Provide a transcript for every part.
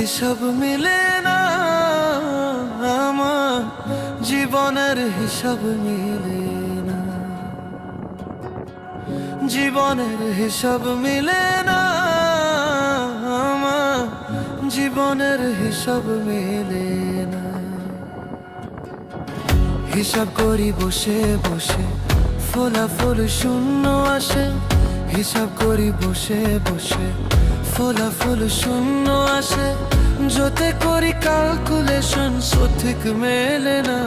হিসাব মিলে না, আমার জীবনের হিসাব মিলে না, জীবনের হিসাব মিলে না, আমার জীবনের হিসাব মিলে না। হিসাব করি বসে বসে, ফলাফল শূন্য আসে। হিসাব করি বসে বসে, ফলাফল শূন্য আসে। যতে করি ক্যালকুলেশন সঠিক মেলে না,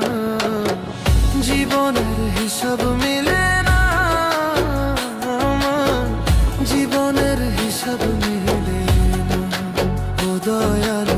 জীবনের হিসাব মিলে না, আমার জীবনের হিসাব মিলে না। ও দয়াল